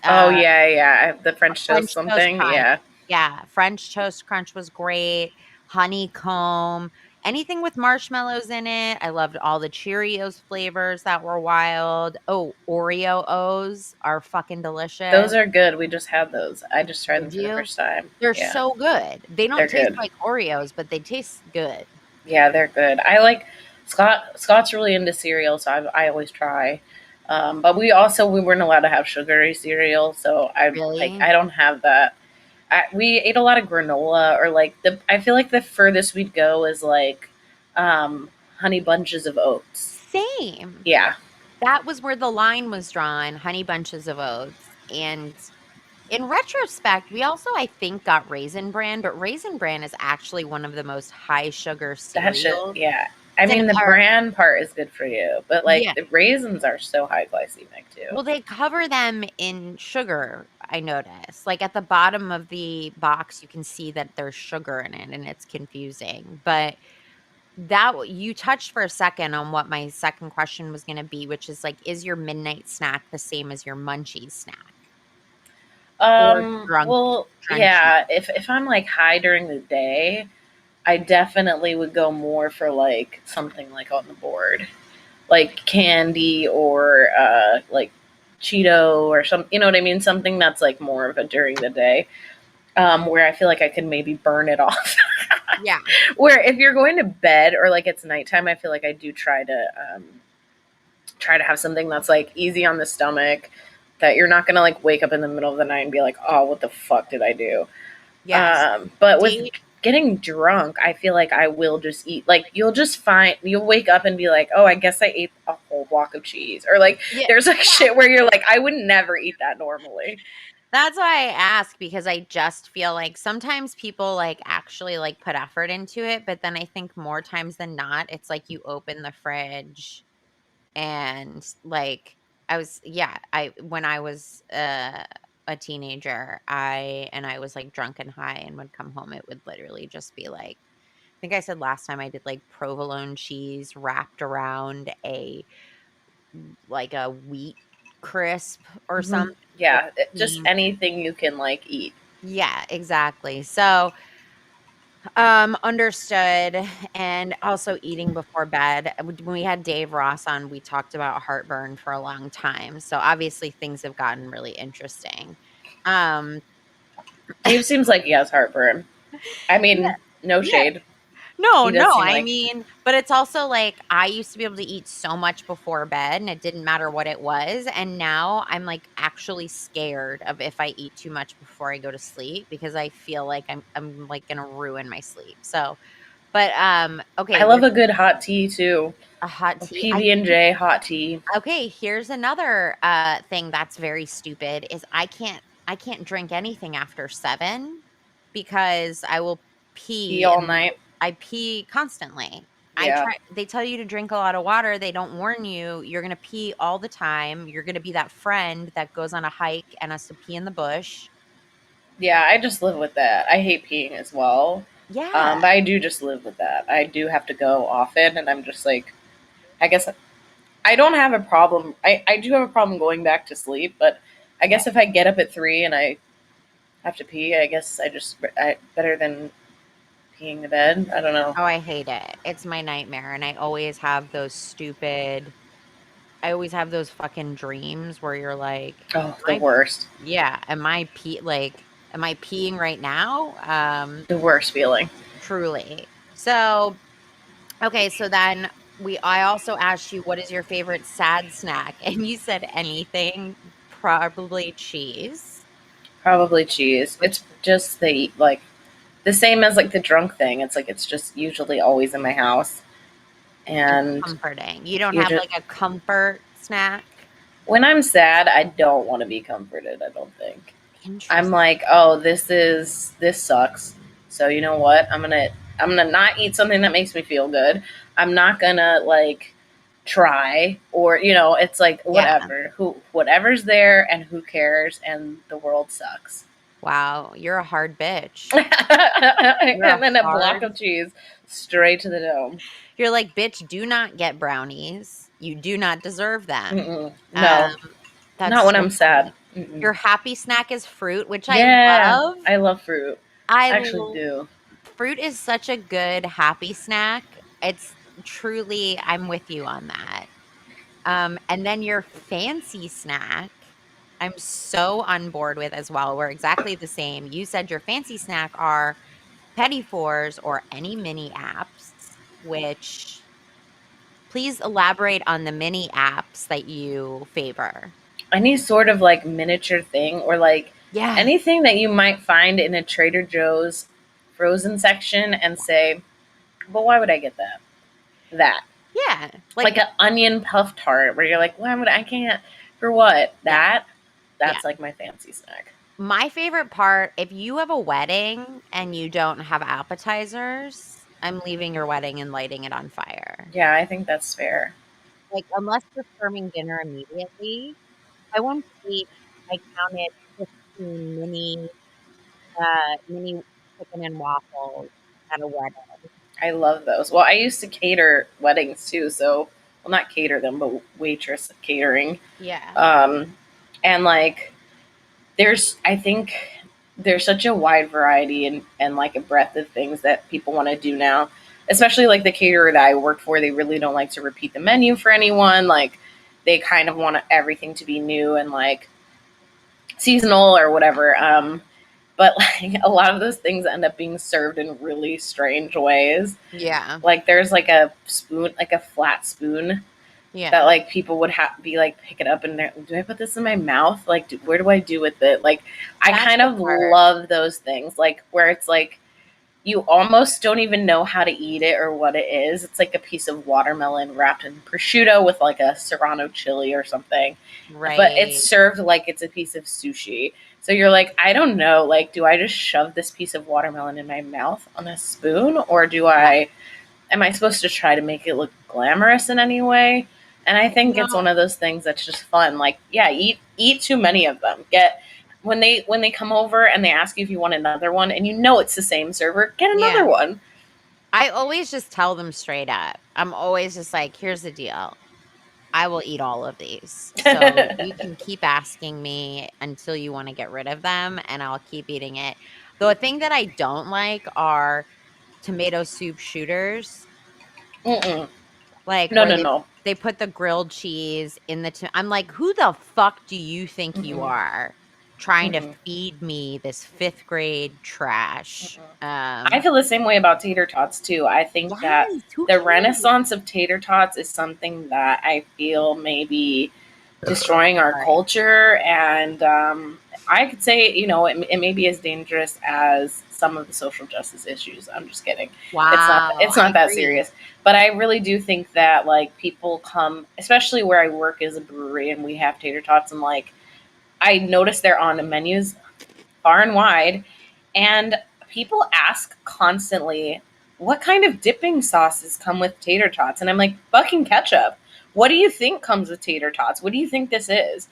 Oh Uh, yeah, yeah. The French toast French toast something. crunch. Yeah. Yeah, French toast crunch was great. Honeycomb, anything with marshmallows in it. I loved all the Cheerios flavors that were wild. Oh, Oreo O's are fucking delicious. Those are good. We just had those. I just tried them Did for the you? first time. They're Yeah. so good. They They're don't taste good. like Oreos, but they taste good. Yeah, they're good. I like Scott's really into cereal, so I always try. But we weren't allowed to have sugary cereal, so Really? I don't have that. We ate a lot of granola or like the I feel like the furthest we'd go is like honey bunches of oats. Same. Yeah. That was where the line was drawn, Honey Bunches of Oats, and in retrospect, we also, I think, got Raisin Bran, but Raisin Bran is actually one of the most high sugar That shit, cereals. yeah. I mean, the Or bran part is good for you, but like yeah. the raisins are so high glycemic too. Well, they cover them in sugar, I noticed. Like at the bottom of the box, you can see that there's sugar in it and it's confusing. But you touched for a second on what my second question was going to be, which is like, is your midnight snack the same as your munchies snack or Well, drunchy? yeah. If I'm like high during the day, I definitely would go more for like something like on the board, like candy or like Cheeto or some. You know what I mean? Something that's like more of a during the day, where I feel like I could maybe burn it off. Yeah. Where if you're going to bed or like it's nighttime, I feel like I do try to have something that's like easy on the stomach, that you're not gonna like wake up in the middle of the night and be like, oh, what the fuck did I do? Yes. But with Date getting drunk, I feel like I will just eat. Like you'll wake up and be like, oh, I guess I ate a whole block of cheese, or like yeah. there's like shit where you're like, I would never eat that normally. That's why I ask because I just feel like sometimes people like actually like put effort into it, but then I think more times than not, it's like you open the fridge and like I when I was a teenager, I was like drunk and high and would come home, it would literally just be like I think I said last time I did like provolone cheese wrapped around a wheat crisp or Hmm. something. Yeah, just anything you can like eat. Yeah, exactly. So Understood. And also eating before bed. When we had Dave Ross on, we talked about heartburn for a long time. So obviously things have gotten really interesting. Um, Dave seems like he has heartburn. I yeah, mean, no yeah. shade. No, He does no, seem I like mean, but it's also like I used to be able to eat so much before bed and it didn't matter what it was. And now I'm like actually scared of if I eat too much before I go to sleep because I feel like I'm like gonna ruin my sleep. So, but okay, I love a good hot tea too. a hot A tea. PB&J hot tea. Okay, here's another thing that's very stupid is I can't drink anything after 7 because I will Pee pee all and night. I pee constantly. I Yeah. try they tell you to drink a lot of water, they don't warn you you're going to pee all the time. You're going to be that friend that goes on a hike and has to pee in the bush. Yeah, I just live with that. I hate peeing as well. Yeah. But I do just live with that. I do have to go often, and I'm just like, I guess I don't have a problem. I do have a problem going back to sleep, but I Yeah. guess if I get up at 3 and I have to pee, I guess better than peeing the bed. I don't know. Oh, I hate it. It's my nightmare and I always have those fucking dreams where you're like, Oh, "Am the I worst. yeah, am I peeing right now?" The worst feeling. Truly. So, okay, so then I also asked you what is your favorite sad snack, and you said anything, probably cheese, Probably cheese. which It's just like the same as like the drunk thing. It's like it's just usually always in my house. and And comforting. You don't you have just like a comfort snack? when I'm sad, I don't want to be comforted, I don't think. I'm Interesting. like, "Oh, this sucks." So, you know what? I'm going to not eat something that makes me feel good. I'm not going to like try or, it's like Yeah. whatever's there and who cares and the world sucks. Wow, you're a hard bitch. You're a And then a block hard of cheese straight to the dome. You're like, "Bitch, do not get brownies. You do not deserve them." Mm-mm. Um, No, that's not when so I'm funny. sad. Mm-mm. Your happy snack is fruit, which I Yeah, love. I love fruit. I I actually l do. Fruit is such a good happy snack. It's truly I'm with you on that. And then your fancy snack, I'm so on board with as well. We're exactly the same. You said your fancy snack are Petty Fours or any mini apps, which please elaborate on the mini apps that you favor. Any sort of like miniature thing or like Yeah. anything that you might find in a Trader Joe's frozen section and say, well, why would I get that? That. Yeah. Like Like, an onion puff tart where you're like, why would I can't for what? yeah. Yeah. That's like my fancy snack. My favorite part, if you have a wedding and you don't have appetizers, I'm leaving your wedding and lighting it on fire. Yeah, I think that's fair. Like, unless you're serving dinner immediately, I once ate, I counted 15 mini chicken and waffles at a wedding. I love those. Well, I used to cater weddings too, so well not cater them, but waitress catering. Yeah. Um and like I think there's such a wide variety and like a breadth of things that people want to do now. Especially like the caterer that I work for, they really don't like to repeat the menu for anyone. Like they kind of want everything to be new and like seasonal or whatever. But like a lot of those things end up being served in really strange ways. Yeah. Like there's like a spoon, like a flat spoon that Yeah. like people would be like pick it up and do I put this in my mouth? Like where do I do with it? Like I That's kind the of part. love those things, like where it's like you almost don't even know how to eat it or what it is. It's like a piece of watermelon wrapped in prosciutto with like a serrano chili or something, but it's Right. served like it's a piece of sushi. So you're like, I don't know, like, do I just shove this piece of watermelon in my mouth on a spoon, or Yeah. am I supposed to try to make it look glamorous in any way? And I think it's No. one of those things that's just fun. Like, yeah, eat too many of them. Get when they come over and they ask you if you want another one, and you know it's the same server, get Yeah. another one. I always just tell them straight up. I'm always just like, "Here's the deal. I will eat all of these. So you can keep asking me until you wanna get rid of them, and I'll keep eating it." The thing that I don't like are tomato soup shooters, Mm-mm. like No, where no, no. they put the grilled cheese in the. I'm like, who the fuck do you think you Mm-mm. are, trying to Mm-mm. feed me this fifth grade trash? Mm-mm. I feel the same way about tater tots too. I think that Yes, who the cares? renaissance of tater tots is something that I feel maybe destroying our Sorry. culture, and I could say, it may be as dangerous as some of the social justice issues. I'm just kidding. It's not. Wow, It's I not that agree. serious. But I really do think that like people come, especially where I work as a brewery, and we have tater tots, and like I notice they're on the menus far and wide, and people ask constantly, what kind of dipping sauces come with tater tots? And I'm like, fucking ketchup. What do you think comes with tater tots? What do you think this is?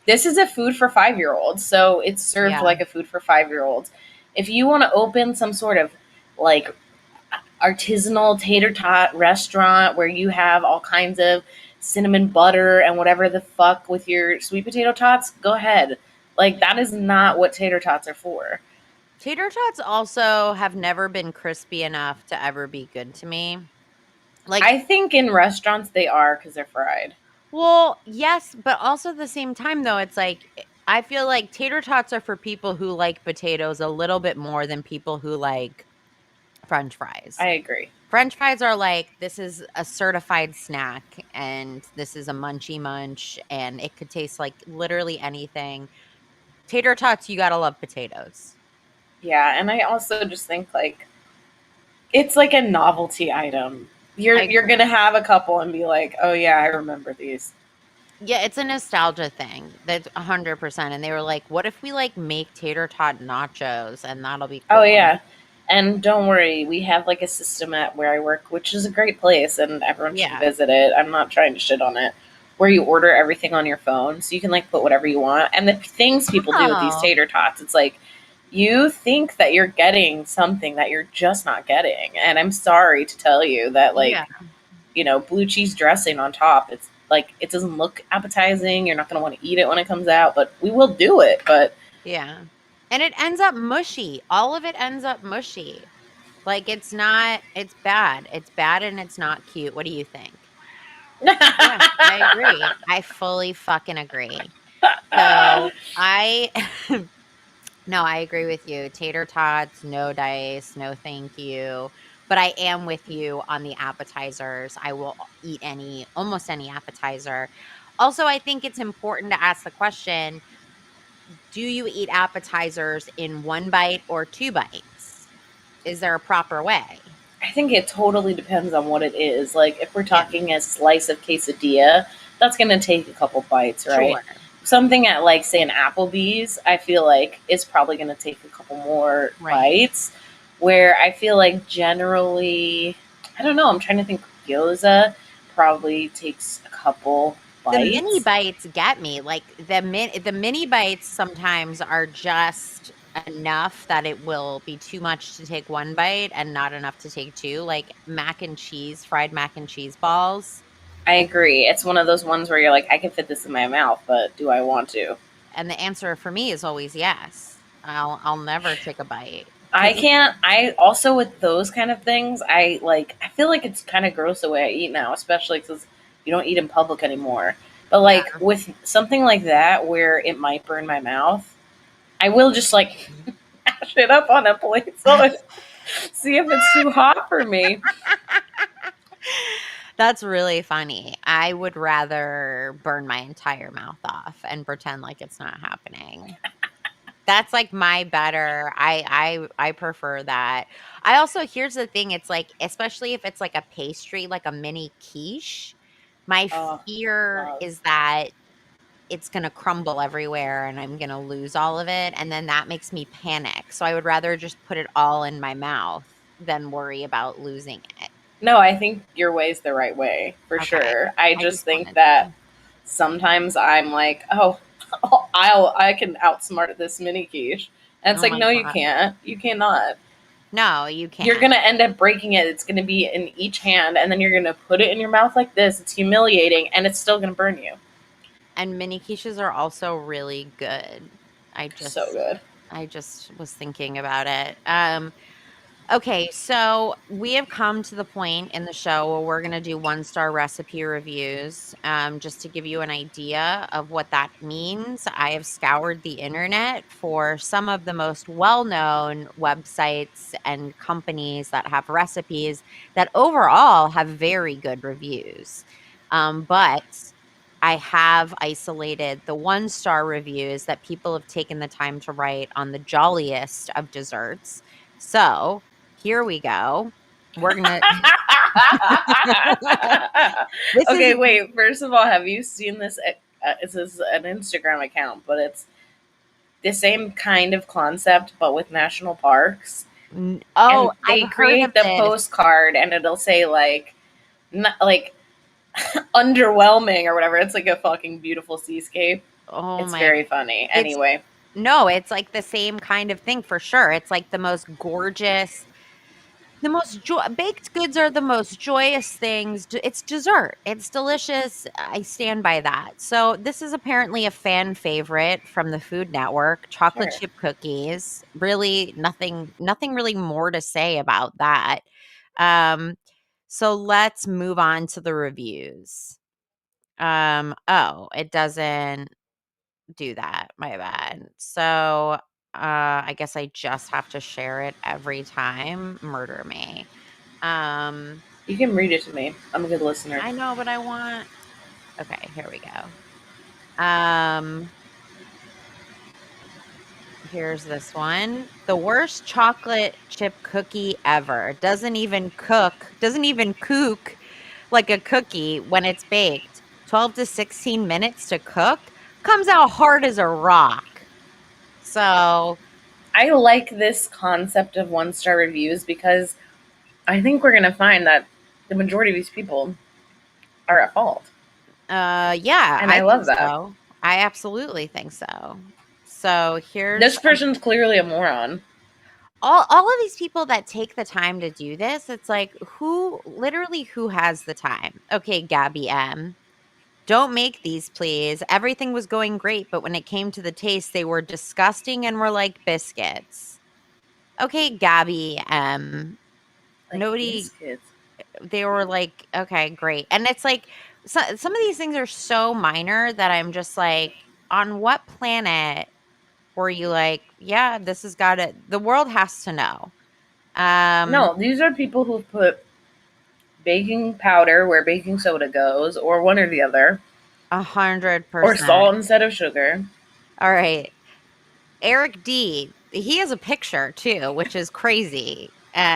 This is a food for 5-year-olds, so it's served Yeah. like a food for 5-year-olds. If you want to open some sort of like artisanal tater tot restaurant where you have all kinds of cinnamon butter and whatever the fuck with your sweet potato tots, go ahead. Like, that is not what tater tots are for. Tater tots also have never been crispy enough to ever be good to me. Like, I think in restaurants they are because they're fried. well, yes, but also at the same time, though, it's like I feel like tater tots are for people who like potatoes a little bit more than people who like French fries. I agree. French fries are like, this is a certified snack and this is a munchy munch and it could taste like literally anything. Tater tots, you gotta love potatoes. Yeah, and I also just think like it's like a novelty item. You're I you're agree. gonna have a couple and be like, oh yeah, I remember these. Yeah, it's a nostalgia thing. That's 100%. And they were like, what if we like make tater tot nachos and that'll be Oh cool? yeah. And don't worry, we have like a system at where I work, which is a great place and everyone should Yeah. visit it. I'm not trying to shit on it. Where you order everything on your phone, so you can like put whatever you want. And the things people do with these Oh, tater tots, it's like you think that you're getting something that you're just not getting. And I'm sorry to tell you that yeah. blue cheese dressing on top, it's like it doesn't look appetizing. You're not gonna want to eat it when it comes out, but we will do it. But Yeah. And it ends up mushy. All of it ends up mushy. Like it's not, it's bad. It's bad and it's not cute. What do you think? Yeah, I agree. I fully fucking agree. So I, no, I agree with you. Tater tots, no dice, no thank you. But I am with you on the appetizers. I will eat almost any appetizer. Also, I think it's important to ask the question, do you eat appetizers in one bite or two bites? Is there a proper way? I think it totally depends on what it is. Like if we're Yeah, talking a slice of quesadilla, that's gonna take a couple bites, right? sure. Something at like say an Applebee's, I feel like is probably gonna take a couple more Right. bites. Where I feel like generally, I don't know. I'm trying to think. Gyoza probably takes a couple The mini bites. bites get me. Like the mini bites sometimes are just enough that it will be too much to take one bite and not enough to take two. Like mac and cheese, fried mac and cheese balls. I agree. It's one of those ones where you're like, I can fit this in my mouth, but do I want to? And the answer for me is always yes. I'll never take a bite I because can't. I also with those kind of things, I like. I feel like it's kind of gross the way I eat now, especially because you don't eat in public anymore. But yeah. like with something like that, where it might burn my mouth, I will just like mash it up on a plate so I see if it's too hot for me. That's really funny. I would rather burn my entire mouth off and pretend like it's not happening. That's like my better. I prefer that. I also, here's the thing, it's like especially if it's like a pastry, like a mini quiche, my Oh, fear love. is that it's going to crumble everywhere and I'm going to lose all of it and then that makes me panic. So I would rather just put it all in my mouth than worry about losing it. No, I think your way's the right way for Okay. sure. I I just just think wanted that to. sometimes I'm like, oh, I can outsmart this mini quiche, and it's Oh like, my no, you god. can't. You cannot. No, you You're can't. gonna end up breaking it. It's gonna be in each hand, and then you're gonna put it in your mouth like this. It's humiliating, and it's still gonna burn you. And mini quiches are also really good. I So just good. I just was thinking about it. Okay, so we have come to the point in the show where we're going to do 1-star recipe reviews. Just to give you an idea of what that means, I have scoured the internet for some of the most well-known websites and companies that have recipes that overall have very good reviews. But I have isolated the 1-star reviews that people have taken the time to write on the jolliest of desserts. So here we go. We're gonna this is Okay, wait. First of all, have you seen this? This is an Instagram account, but it's the same kind of concept, but with national parks. oh, And I've they heard of create the this. postcard, and it'll say like, not, like underwhelming or whatever. It's like a fucking beautiful seascape. Oh It's my very funny. it's Anyway, no, it's like the same kind of thing for sure. It's like the most gorgeous, the most baked goods are the most joyous things. It's dessert. It's delicious. I stand by that. So this is apparently a fan favorite from the Food Network, chocolate sure. chip cookies. Really nothing really more to say about that. Um so let's move on to the reviews. Oh, it doesn't do that. My bad. So I guess I just have to share it every time. Murder me. Um, You can read it to me. I'm a good listener. I know, but I want okay, here we go. Um, here's this one. The worst chocolate chip cookie ever. Doesn't even cook like a cookie when it's baked. 12 to 16 minutes to cook. Comes out hard as a rock. So, I like this concept of 1-star reviews because I think we're gonna find that the majority of these people are at fault, yeah, and I I think love that. so. I absolutely think so. So, here's This person's clearly a moron. all of these people that take the time to do this. It's like who has the time? Okay, Gabby M. Don't make these, please. Everything was going great, but when it came to the taste, they were disgusting and were like biscuits. Okay, Gabby M. Like Nobody biscuits. they were like, okay, great. And it's like some of these things are so minor that I'm just like, on what planet were you like, yeah, this has got to the world has to know. Um No, these are people who put baking powder where baking soda goes, or one or the other, or 100%. salt instead of sugar. All right. Eric D, he has a picture too, which is crazy.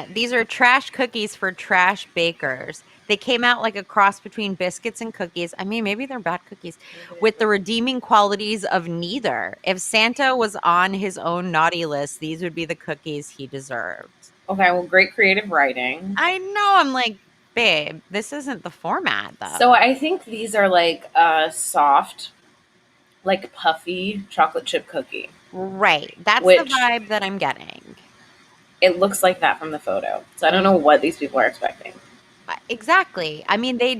These are trash cookies for trash bakers. They came out like a cross between biscuits and cookies. I mean, maybe they're bad cookies with the redeeming qualities of neither. If Santa was on his own naughty list, these would be the cookies he deserved. Okay, well, great creative writing. I know. I'm like, babe, this isn't the format So though. I think these are like soft, like puffy chocolate chip cookie, Right. That's the which vibe that I'm getting. it looks like that from the photo. So I don't know what these people are expecting. Exactly. I mean, they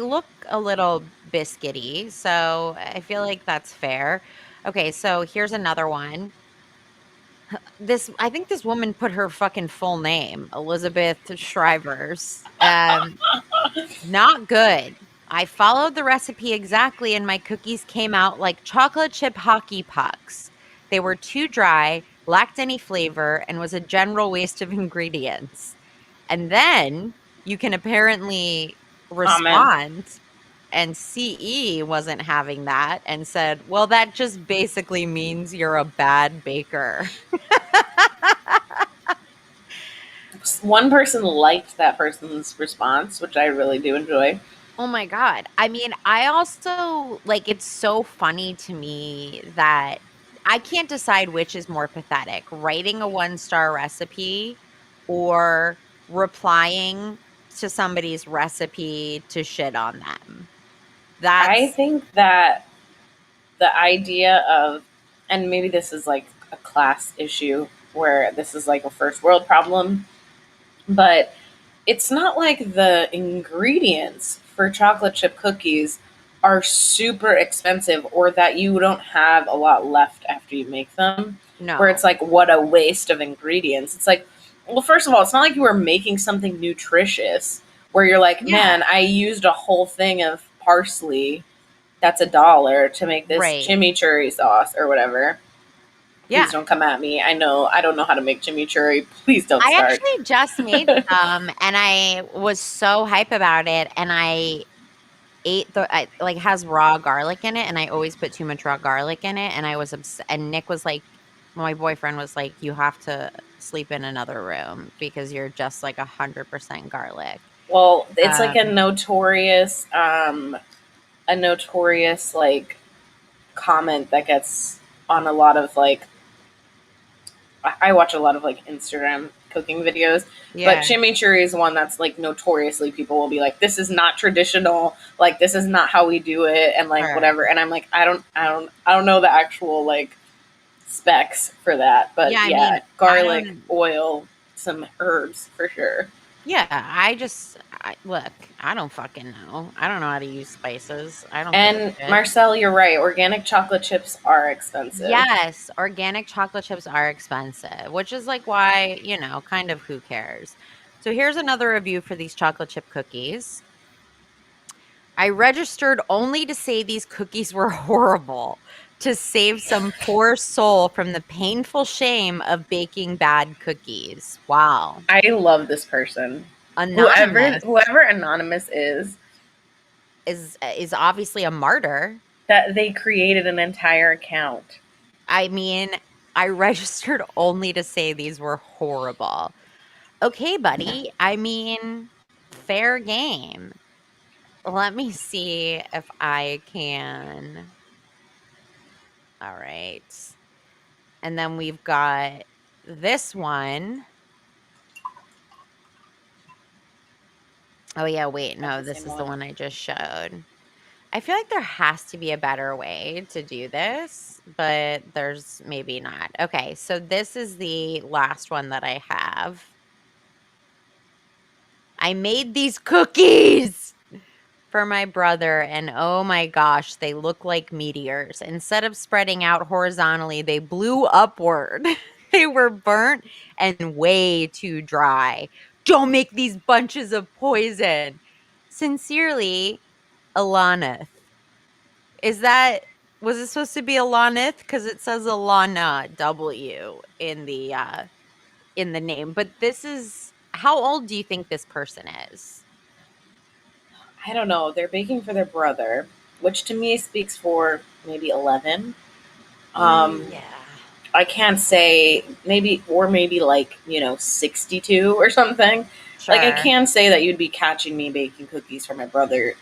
look a little biscuity, so I feel like that's fair. Okay, so here's another one. This I think this woman put her fucking full name, Elizabeth Shrivers. Not good. I followed the recipe exactly and my cookies came out like chocolate chip hockey pucks. They were too dry, lacked any flavor, and was a general waste of ingredients. And then you can apparently Comment. respond, and CE wasn't having that and said, "Well, that just basically means you're a bad baker." One person liked that person's response, which I really do enjoy. Oh my god. I mean, I also like it's so funny to me that I can't decide which is more pathetic, writing a 1-star recipe or replying to somebody's recipe to shit on them. I That's think that the idea of, and maybe this is like a class issue where this is like a first world problem, but it's not like the ingredients for chocolate chip cookies are super expensive or that you don't have a lot left after you make them, where no. it's like, what a waste of ingredients. It's like, Well, first of all, it's not like you were making something nutritious where you're like, Yeah. man, I used a whole thing of parsley that's $1 to make this Right. chimichurri sauce or whatever. Yeah. Please don't come at me. I don't know how to make chimichurri. Please don't I start. actually just made some, and I was so hype about it, and I ate like has raw garlic in it, and I always put too much raw garlic in it, and I was and Nick was like, my boyfriend was like, you have to sleep in another room because you're just like 100% garlic. Well, it's like a Um, notorious like comment that gets on a lot of like I watch a lot of like Instagram cooking videos, but yeah, chimichurri is one that's like notoriously people will be like, "This is not traditional. Like this is not how we do it," and like sure. whatever. And I'm like, I don't know the actual like specs for that, but Yeah, I mean, yeah, I garlic, don't. oil, some herbs for sure. Yeah, look. I don't fucking know. I don't know how to use spices. I don't give a And shit. Marcel, you're right. Organic chocolate chips are expensive. Yes, organic chocolate chips are expensive, which is like why, kind of who cares. So here's another review for these chocolate chip cookies. I registered only to say these cookies were horrible, to save some poor soul from the painful shame of baking bad cookies. Wow. I love this person. Anonymous Whoever anonymous is obviously a martyr. that they created an entire account. I mean, I registered only to say these were horrible. Okay, buddy. I mean, fair game. Let me see if I can. All right. And then we've got this one. Oh, yeah. Wait. That's No, the this same is the one. one I just showed. I feel like there has to be a better way to do this, but there's maybe not. Okay. So this is the last one that I have. I made these cookies for my brother, and oh my gosh, they look like meteors. Instead of spreading out horizontally, they blew upward. They were burnt and way too dry. Don't make these bunches of poison. Sincerely, Alaneth. Was it supposed to be Alaneth? Because it says Alana W in the name. But how old do you think this person is? I don't know. They're baking for their brother, which to me speaks for maybe 11. Yeah. I can't say maybe like, 62 or something. Like, I Sure. can say that you'd be catching me baking cookies for my brother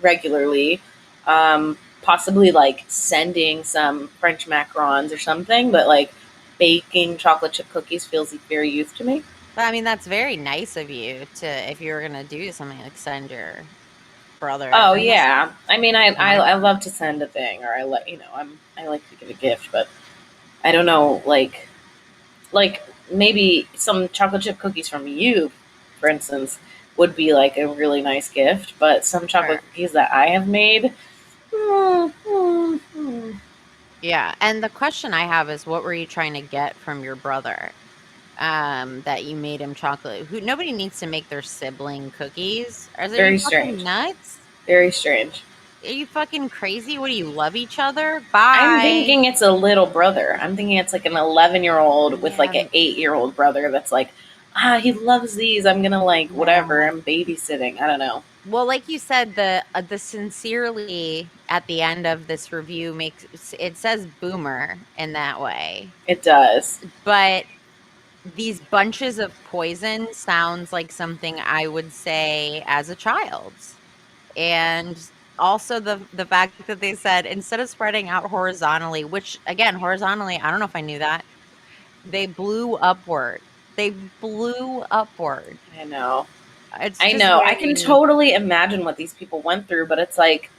regularly. Possibly like sending some French macarons or something, but like baking chocolate chip cookies feels very youth to me. But I mean, that's very nice of you if you were gonna do something like send your brother. Oh Unless, yeah, I mean, you know, I love to send a thing, or I like to give a gift, but I don't know, like maybe some chocolate chip cookies from you, for instance, would be like a really nice gift. But some sure. chocolate cookies that I have made, mm, mm, mm. Yeah. And the question I have is, what were you trying to get from your brother? That you made him chocolate. Nobody needs to make their sibling cookies. Are you Very fucking strange, nuts? very strange. Are you fucking crazy? What do you love each other? I'm Bye. thinking it's a little brother. I'm thinking it's like an 11-year-old with like Yeah. an 8-year-old brother that's like, he loves these. I'm gonna like whatever. Yeah. I'm babysitting. I don't know. Well, like you said, the sincerely at the end of this review it says boomer in that way. It does. But these bunches of poison sounds like something I would say as a child. And also the fact that they said instead of spreading out horizontally, which again, horizontally, I don't know if I knew that, they blew upward. They blew upward. I know. It's I just know. I can very. totally imagine what these people went through, but it's like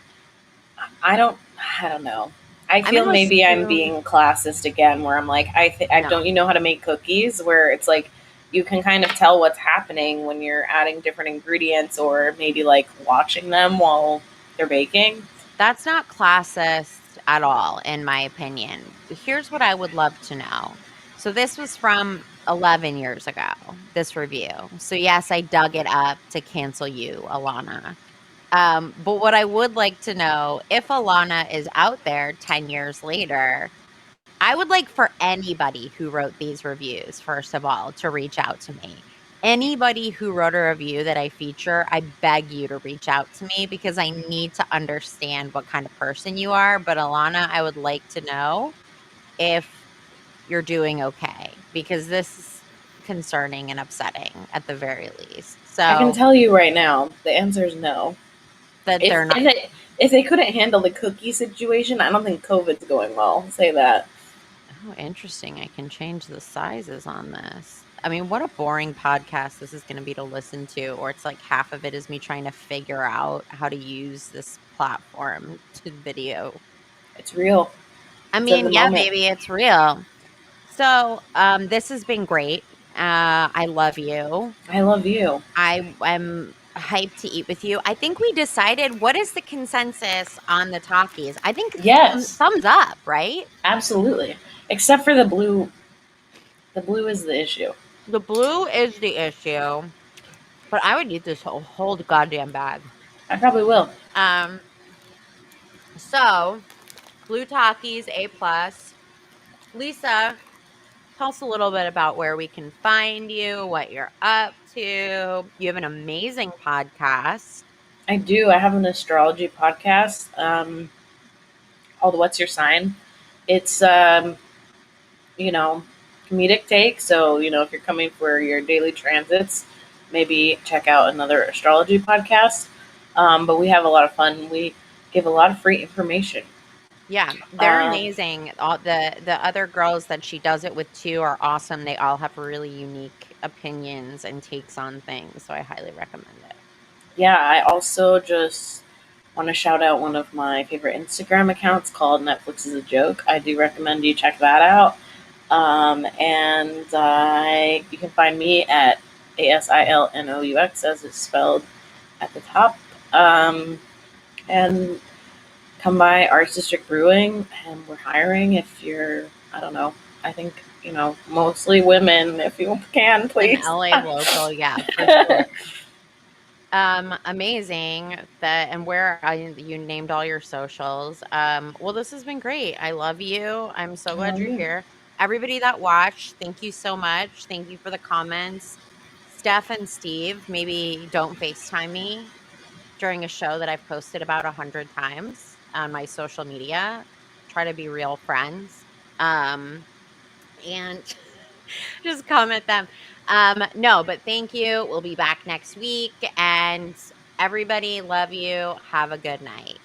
I don't. I don't know. I I'm feel gonna maybe I'm assume being classist again, where I'm like, I no. don't you know how to make cookies? Where it's like you can kind of tell what's happening when you're adding different ingredients, or maybe like watching them while they're baking. That's not classist at all, in my opinion. Here's what I would love to know. So this was from 11 years ago, this review. So yes, I dug it up to cancel you, Alana. But what I would like to know, if Alana is out there 10 years later, I would like for anybody who wrote these reviews, first of all, to reach out to me. Anybody who wrote a review that I feature, I beg you to reach out to me because I need to understand what kind of person you are. But Alana, I would like to know if you're doing okay because this is concerning and upsetting at the very least. I can So tell you right now, the answer is no. that If they're not. if they couldn't handle the cookie situation, I don't think COVID's going well. I'll say that. Oh, interesting. I can change the sizes on this. I mean, what a boring podcast this is going to be to listen to, or it's like half of it is me trying to figure out how to use this platform to video. It's real. I It's of mean, the yeah, moment. maybe it's real. So, this has been great. I love you. I love you. I am hyped to eat with you. I think we decided what is the consensus on the talkies. I think Yes, thumbs up, right? absolutely. Except for the blue. The blue is the issue. The blue is the issue, but I would eat this whole goddamn bag. I probably will. Um, so blue talkies A plus. Lisa, tell us a little bit about where we can find you, what you're up to. You have an amazing podcast. I do. I have an astrology podcast called "What's Your Sign." It's you know, comedic take. So if you're coming for your daily transits, maybe check out another astrology podcast. But we have a lot of fun. We give a lot of free information. Yeah, they're Um, amazing. All the other girls that she does it with too are awesome. They all have really unique opinions and takes on things, so I highly recommend it. yeah, I also just want to shout out one of my favorite Instagram accounts called Netflix is a Joke. I do recommend you check that out. And you can find me at ASILNOUX as it's spelled at the top. And come by Arts District Brewing, and we're hiring if you're, I don't know, I think, mostly women, if you can, An please. LA local, yeah, for sure. Amazing that, and you named all your socials. Well, this has been great. I love you. I'm so glad you're Yeah. here. Everybody that watched, thank you so much. Thank you for the comments. Steph and Steve, maybe don't FaceTime me during a show that I've posted about 100 times on my social media. Try to be real friends. And just comment them. No, but thank you. We'll be back next week. And everybody, love you. Have a good night.